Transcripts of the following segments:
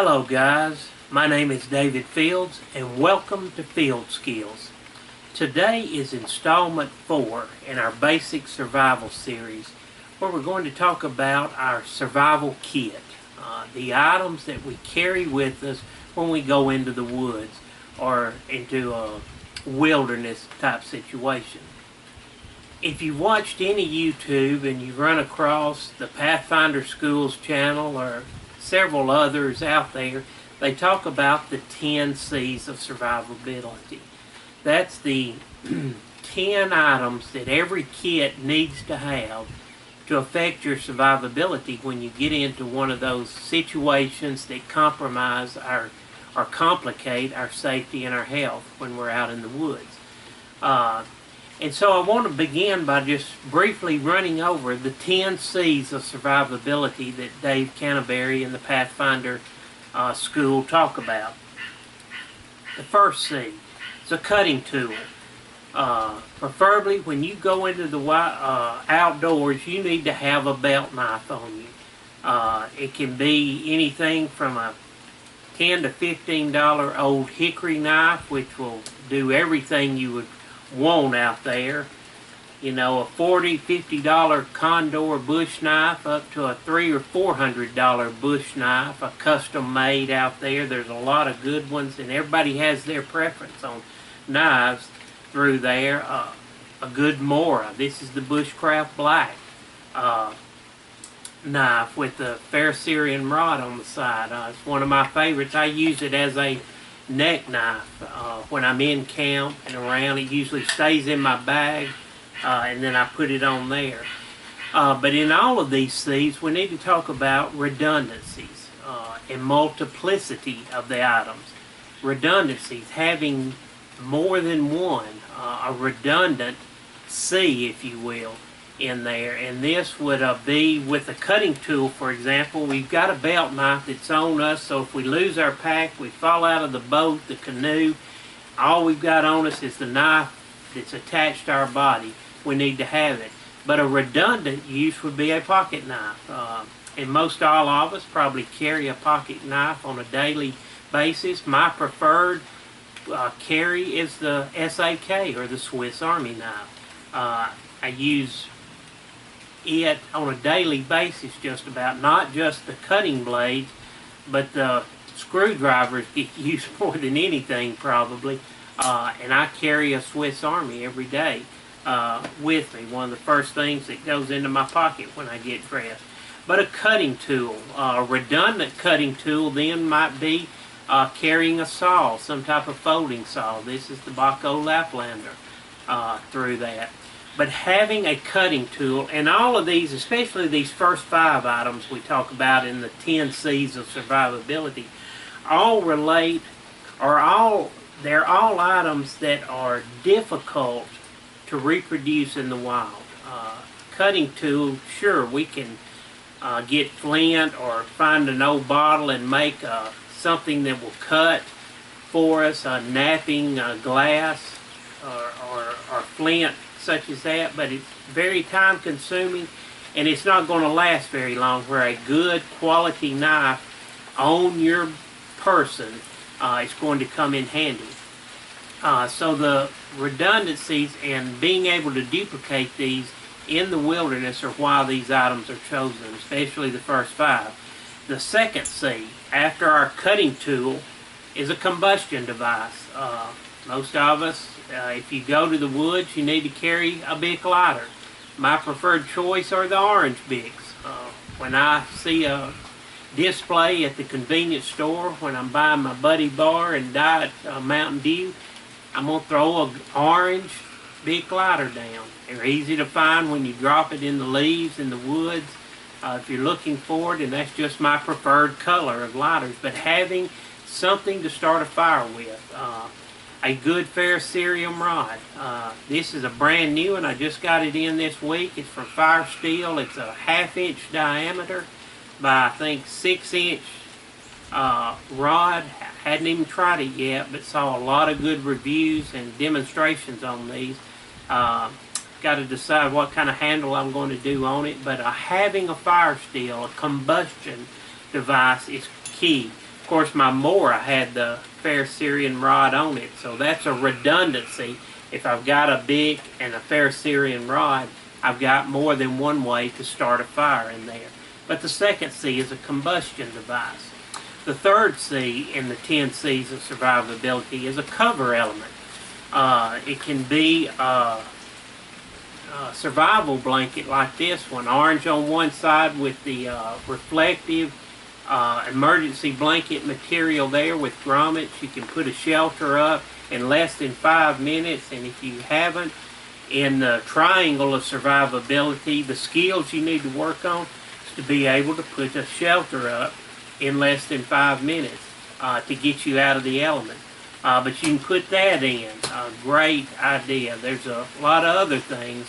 Hello guys, my name is David Fields and welcome to Field Skills. Today is installment 4 in our basic survival series where we're going to talk about our survival kit, the items that we carry with us when we go into the woods or into a wilderness type situation. If you've watched any YouTube and you've run across the Pathfinder Schools channel or several others out there, they talk about the 10 C's of survivability. That's the 10 items that every kit needs to have to affect your survivability when you get into one of those situations that compromise or complicate our safety and our health when we're out in the woods. And so I want to begin by just briefly running over the 10 C's of survivability that Dave Canterbury and the Pathfinder School talk about. The first C is a cutting tool. Preferably when you go into the outdoors, you need to have a belt knife on you. It can be anything from a $10 to $15 old hickory knife, which will do everything you would want out there. You know, a $40, $50 Condor bush knife up to a $300 or $400 bush knife, a custom made out there. There's a lot of good ones and everybody has their preference on knives through there. A good Mora. This is the Bushcraft Black knife with the fair Syrian rod on the side. It's one of my favorites. I use it as a neck knife when I'm in camp and around. It usually stays in my bag and then I put it on there. But in all of these C's, we need to talk about redundancies and multiplicity of the items. Redundancies, having more than one, a redundant C, if you will, in there. And this would be with a cutting tool. For example, we've got a belt knife that's on us, so if we lose our pack, we fall out of the boat, the canoe, all we've got on us is the knife that's attached to our body. We need to have it. But a redundant use would be a pocket knife. And most all of us probably carry a pocket knife on a daily basis. My preferred carry is the SAK, or the Swiss Army knife. I use it on a daily basis just about, not just the cutting blades, but the screwdrivers get used more than anything probably. And I carry a Swiss Army every day with me, one of the first things that goes into my pocket when I get dressed. But a cutting tool, a redundant cutting tool then might be carrying a saw, some type of folding saw. This is the Baco Laplander through that. But having a cutting tool, and all of these, especially these first 5 items we talk about in the 10 C's of survivability, all relate, or they're all items that are difficult to reproduce in the wild. Cutting tool, sure, we can get flint or find an old bottle and make something that will cut for us, napping glass or flint, such as that, but it's very time consuming and it's not going to last very long, where a good quality knife on your person is going to come in handy. So the redundancies and being able to duplicate these in the wilderness are why these items are chosen, especially the first 5. The second C, after our cutting tool, is a combustion device. Most of us, if you go to the woods, you need to carry a Bic lighter. My preferred choice are the orange Bics. When I see a display at the convenience store, when I'm buying my Buddy Bar and Diet Mountain Dew, I'm going to throw an orange Bic lighter down. They're easy to find when you drop it in the leaves in the woods. If you're looking for it, and that's just my preferred color of lighters. But having something to start a fire with. A good fair Syrian rod. This is a brand new one. I just got it in this week. It's from Fire Steel. It's a 1/2 inch diameter by I think 6 inch rod. Hadn't even tried it yet, but saw a lot of good reviews and demonstrations on these. Got to decide what kind of handle I'm going to do on it, but having a fire steel, a combustion device, is key. course, my mower, I had the fair Syrian rod on it, so that's a redundancy. If I've got a big and a fair Syrian rod, I've got more than one way to start a fire in there. But the second C is a combustion device. The third C in the 10 C's of survivability is a cover element. It can be a survival blanket like this one, orange on one side with the reflective emergency blanket material there with grommets. You can put a shelter up in less than 5 minutes, and if you haven't, in the triangle of survivability, the skills you need to work on is to be able to put a shelter up in less than 5 minutes to get you out of the element. But you can put that in. Great idea. There's a lot of other things.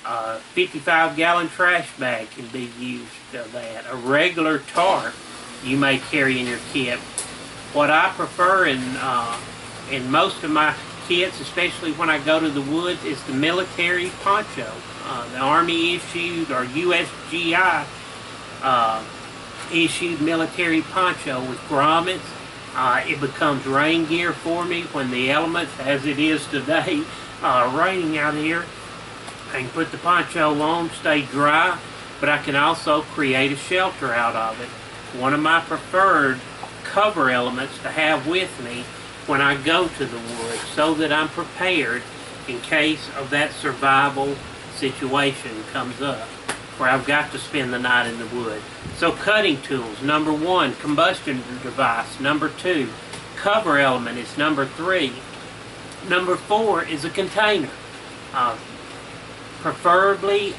55-gallon trash bag can be used of that. A regular tarp you may carry in your kit. What I prefer in most of my kits, especially when I go to the woods, is the military poncho. The Army issued or USGI issued military poncho with grommets. It becomes rain gear for me when the elements, as it is today, raining out here. I can put the poncho on, stay dry, but I can also create a shelter out of it. One of my preferred cover elements to have with me when I go to the woods, so that I'm prepared in case of that survival situation comes up where I've got to spend the night in the wood. So cutting tools, number 1. Combustion device, number 2. Cover element is number 3. Number 4 is a container. Preferably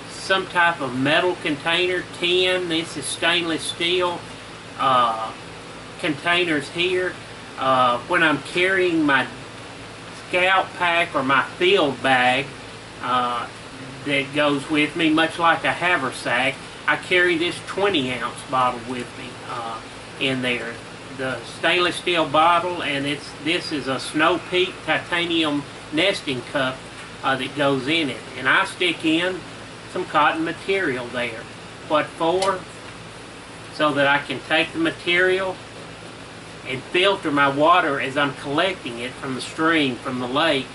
some type of metal container, tin. This is stainless steel containers here. When I'm carrying my scout pack or my field bag that goes with me, much like a haversack, I carry this 20-ounce bottle with me in there. The stainless steel bottle, and this is a Snow Peak titanium nesting cup that goes in it. And I stick in some cotton material there. What for? So that I can take the material and filter my water as I'm collecting it from the stream, from the lake,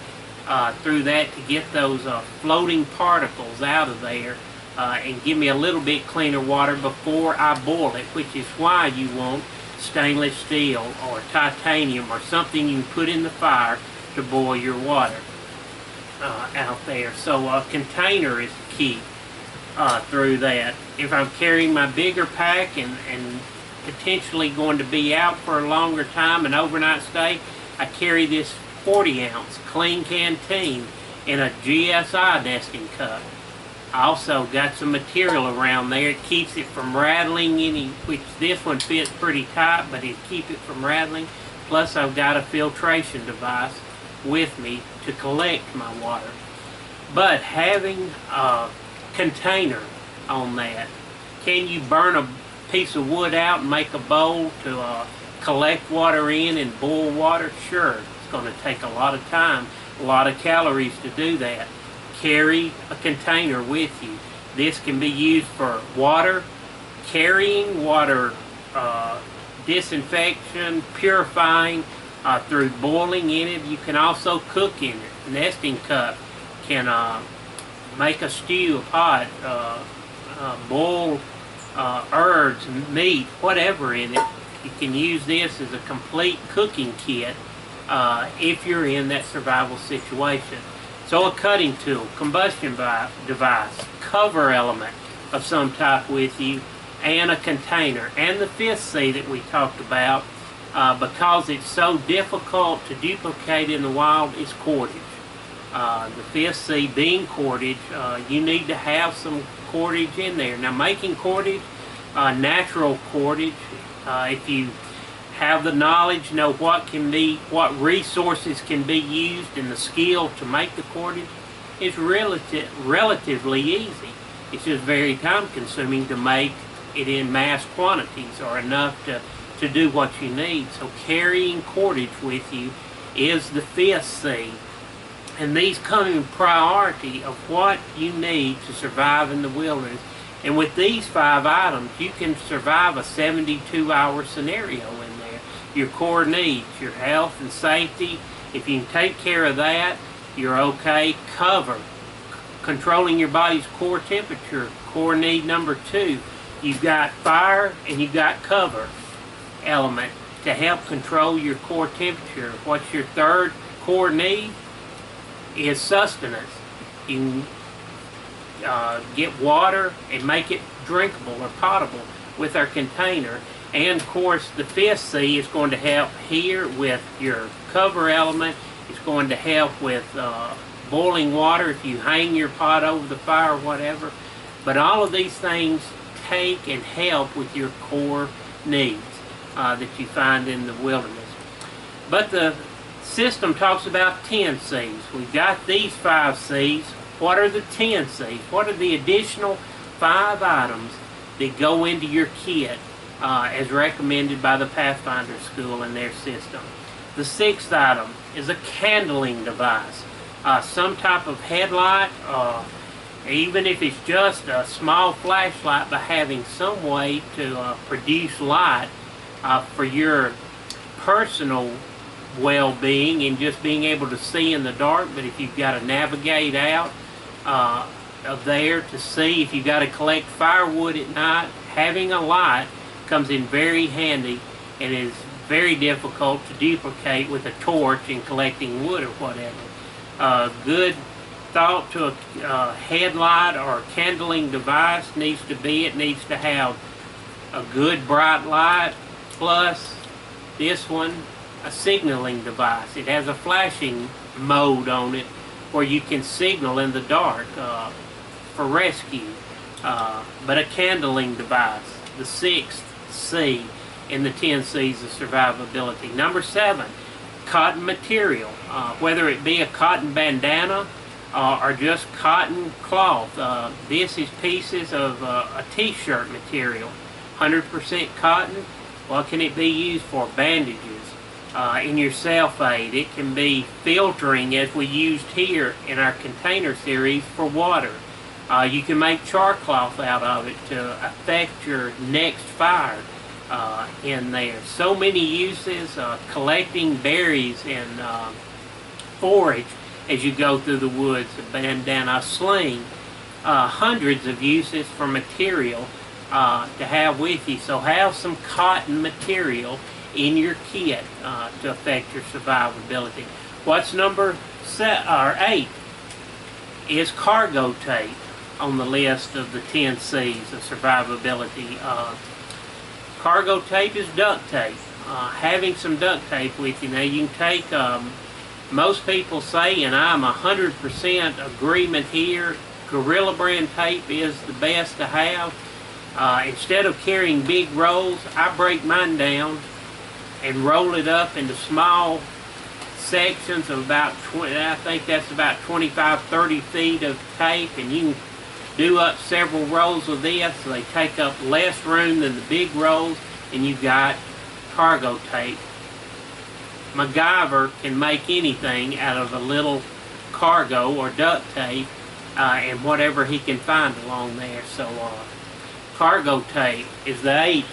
through that to get those floating particles out of there and give me a little bit cleaner water before I boil it, which is why you want stainless steel or titanium or something you can put in the fire to boil your water out there. So a container is the key through that. If I'm carrying my bigger pack and potentially going to be out for a longer time, an overnight stay, I carry this 40-ounce clean canteen in a GSI nesting cup. I also got some material around there. It keeps it from rattling which this one fits pretty tight, but it keeps it from rattling. Plus I've got a filtration device with me to collect my water. But having a container on that, can you burn a piece of wood out and make a bowl to collect water in and boil water? Sure, it's going to take a lot of time, a lot of calories to do that. Carry a container with you. This can be used for water, carrying water, disinfection, purifying through boiling in it. You can also cook in it. Nesting cup can make a stew, a pot, boil herbs, meat, whatever in it. You can use this as a complete cooking kit if you're in that survival situation. So a cutting tool, combustion device, cover element of some type with you, and a container. And the 5th C that we talked about, because it's so difficult to duplicate in the wild, is cordage. The 5th C being cordage, you need to have some cordage in there. Now making cordage, natural cordage, if you have the knowledge, know what resources can be used and the skill to make the cordage, is relatively easy. It's just very time consuming to make it in mass quantities or enough to do what you need. So carrying cordage with you is the 5th C. And these come in priority of what you need to survive in the wilderness And with these 5 items, you can survive a 72-hour scenario in there. Your core needs, your health and safety, if you can take care of that, you're okay. Cover, controlling your body's core temperature, core need number 2. You've got fire and you've got cover element to help control your core temperature. What's your third core need? Is sustenance. You can get water and make it drinkable or potable with our container. And of course the 5th C is going to help here with your cover element. It's going to help with boiling water if you hang your pot over the fire or whatever. But all of these things take and help with your core needs that you find in the wilderness. But the system talks about 10 C's. We've got these 5 C's. What are the 10 C's? What are the additional 5 items that go into your kit as recommended by the Pathfinder School and their system? The 6th item is a candling device. Some type of headlight, even if it's just a small flashlight, but having some way to produce light for your personal well-being and just being able to see in the dark. But if you've got to navigate out of there to see, if you've got to collect firewood at night, having a light comes in very handy and is very difficult to duplicate with a torch and collecting wood or whatever. Good thought to a headlight or a candling device needs to be, it needs to have a good bright light, plus this one, a signaling device. It has a flashing mode on it where you can signal in the dark for rescue. But a candling device, the 6th C in the 10 C's of survivability. Number 7, cotton material. Whether it be a cotton bandana or just cotton cloth. This is pieces of a t-shirt material. 100% cotton. What can it be used for? Bandages. In your self-aid, it can be filtering, as we used here in our container series, for water. You can make char cloth out of it to affect your next fire in there. So many uses, collecting berries and forage as you go through the woods, a bandana, sling, hundreds of uses for material to have with you. So have some cotton material in your kit to affect your survivability. What's number 8 is cargo tape on the list of the 10 C's of survivability. Cargo tape is duct tape. Having some duct tape with you. Now you can take, most people say, and I'm 100% agreement here, Gorilla Brand tape is the best to have. Instead of carrying big rolls, I break mine down and roll it up into small sections of about 20, I think that's about 25-30 feet of tape, and you can do up several rolls of this so they take up less room than the big rolls, and you've got cargo tape. MacGyver can make anything out of a little cargo or duct tape and whatever he can find along there. So cargo tape is the 8th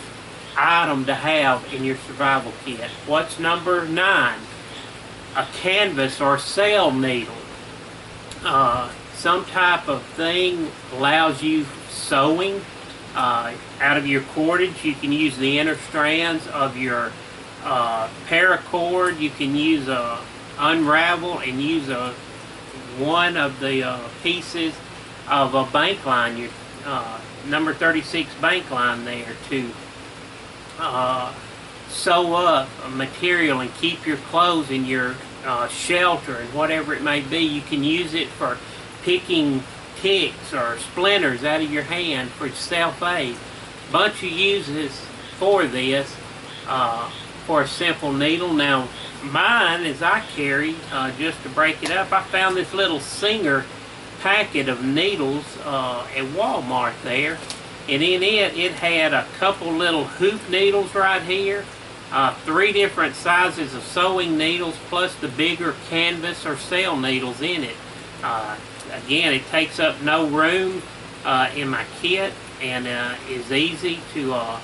item to have in your survival kit. What's number 9? A canvas or sail needle. Some type of thing allows you sewing out of your cordage. You can use the inner strands of your paracord. You can use unravel and use one of the pieces of a bank line, your number 36 bank line there, to sew up a material and keep your clothes in your shelter and whatever it may be. You can use it for picking ticks or splinters out of your hand for self-aid. Bunch of uses for this for a simple needle. Now mine, as I carry, just to break it up, I found this little Singer packet of needles at Walmart there, and in it had a couple little hoop needles right here, 3 different sizes of sewing needles, plus the bigger canvas or sail needles in it. Again, it takes up no room in my kit. and is easy to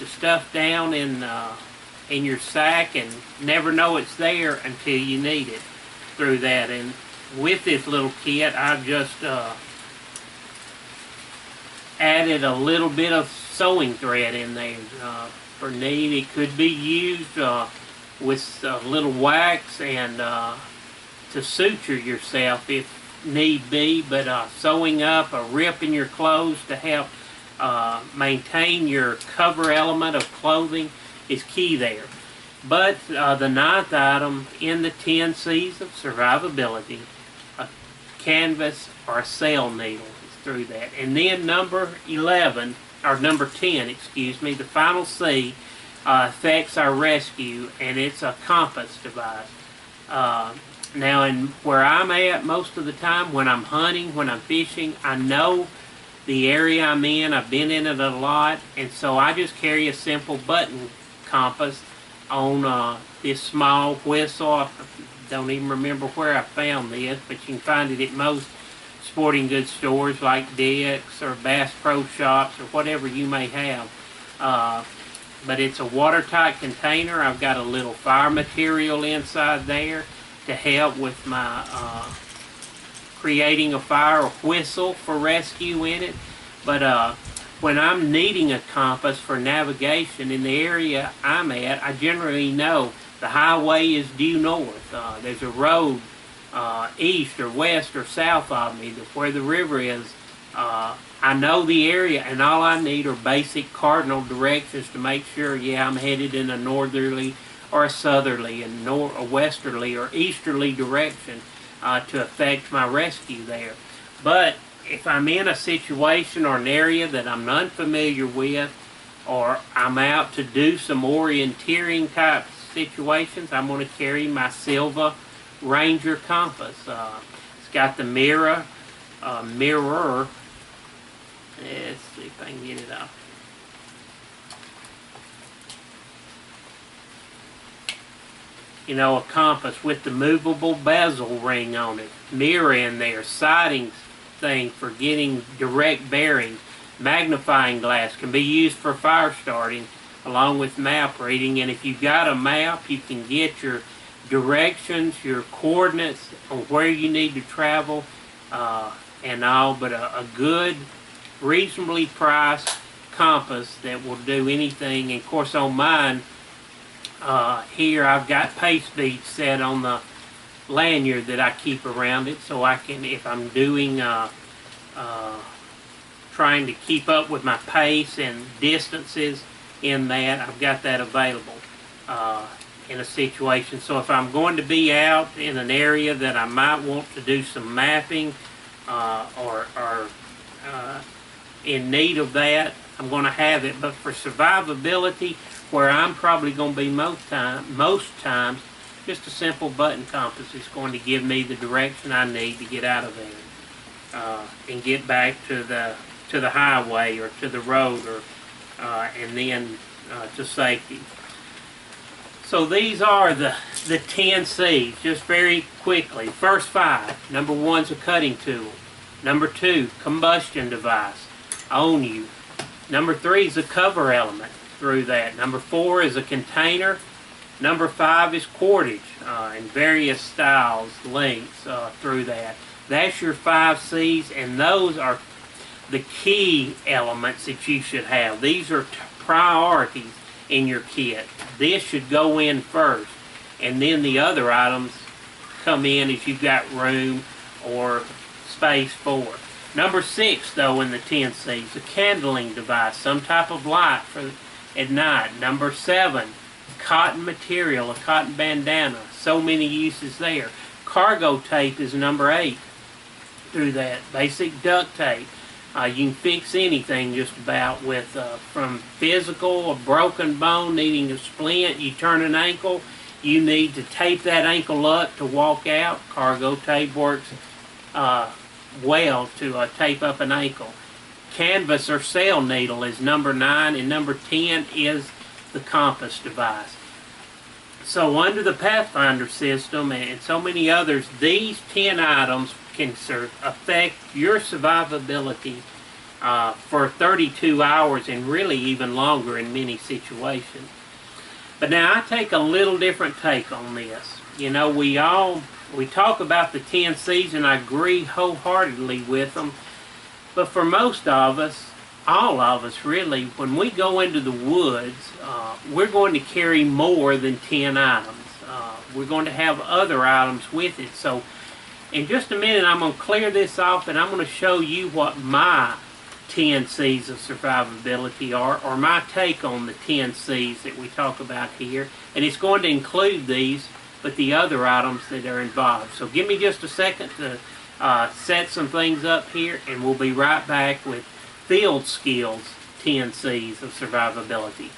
stuff down in your sack and never know it's there until you need it through that. And with this little kit, I've just added a little bit of sewing thread in there for need. It could be used with a little wax and to suture yourself if need be, but sewing up a rip in your clothes to help maintain your cover element of clothing is key there. But the 9th item in the 10 C's of survivability, a canvas or a sail needle is through that. And then number 11, or number 10, excuse me, the final C affects our rescue, and it's a compass device. Now, where I'm at most of the time, when I'm hunting, when I'm fishing, I know the area I'm in. I've been in it a lot, and so I just carry a simple button compass on this small whistle. I don't even remember where I found this, but you can find it at most sporting goods stores like Dick's or Bass Pro Shops or whatever you may have. But it's a watertight container. I've got a little fire material inside there to help with my creating a fire or whistle for rescue in it. But when I'm needing a compass for navigation in the area I'm at, I generally know the highway is due north. There's a road east or west or south of me, where the river is. I know the area, and all I need are basic cardinal directions to make sure, yeah, I'm headed in a northerly or a southerly and a westerly or easterly direction to affect my rescue there. But if I'm in a situation or an area that I'm unfamiliar with, or I'm out to do some orienteering type situations, I'm going to carry my Silva Ranger compass. It's got the mirror. Let's see if I can get it off. You know, a compass with the movable bezel ring on it, mirror in there, sighting thing for getting direct bearings, magnifying glass, can be used for fire starting along with map reading. And if you've got a map, you can get your directions, your coordinates on where you need to travel and all. But a good, reasonably priced compass that will do anything. And of course on mine, here I've got pace beads set on the lanyard that I keep around it, so I can, if I'm doing trying to keep up with my pace and distances in that, I've got that available in a situation. So if I'm going to be out in an area that I might want to do some mapping or in need of that, I'm going to have it. But for survivability, where I'm probably going to be most times, just a simple button compass is going to give me the direction I need to get out of there and get back to the highway or to the road, or and then to safety. So these are the 10 C's, just very quickly. First 5. Number 1 is a cutting tool. Number 2, combustion device. On you. Number 3 is a cover element through that. Number 4 is a container. Number 5 is cordage in various styles, lengths through that. That's your 5 C's, and those are the key elements that you should have. These are priorities in your kit. This should go in first, and then the other items come in as you've got room or space for. Number 6, though, in the 10 C's, a kindling device, some type of light for at night. Number 7, cotton material, a cotton bandana. So many uses there. Cargo tape is number 8 through that. Basic duct tape. You can fix anything just about with, from physical, a broken bone, needing a splint, you turn an ankle, you need to tape that ankle up to walk out. Cargo tape works well to tape up an ankle. Canvas or sail needle is number 9, and number 10 is the compass device. So under the Pathfinder system and so many others, these 10 items can affect your survivability for 32 hours and really even longer in many situations. But now I take a little different take on this. You know, we talk about the 10 C's, and I agree wholeheartedly with them. But for most of us, all of us really, when we go into the woods, we're going to carry more than 10 items. We're going to have other items with it. So in just a minute, I'm going to clear this off, and I'm going to show you what my 10 C's of survivability are, or my take on the 10 C's that we talk about here. And it's going to include these, but the other items that are involved. So give me just a second to set some things up here, and we'll be right back with FIELDSkills 10 C's of survivability.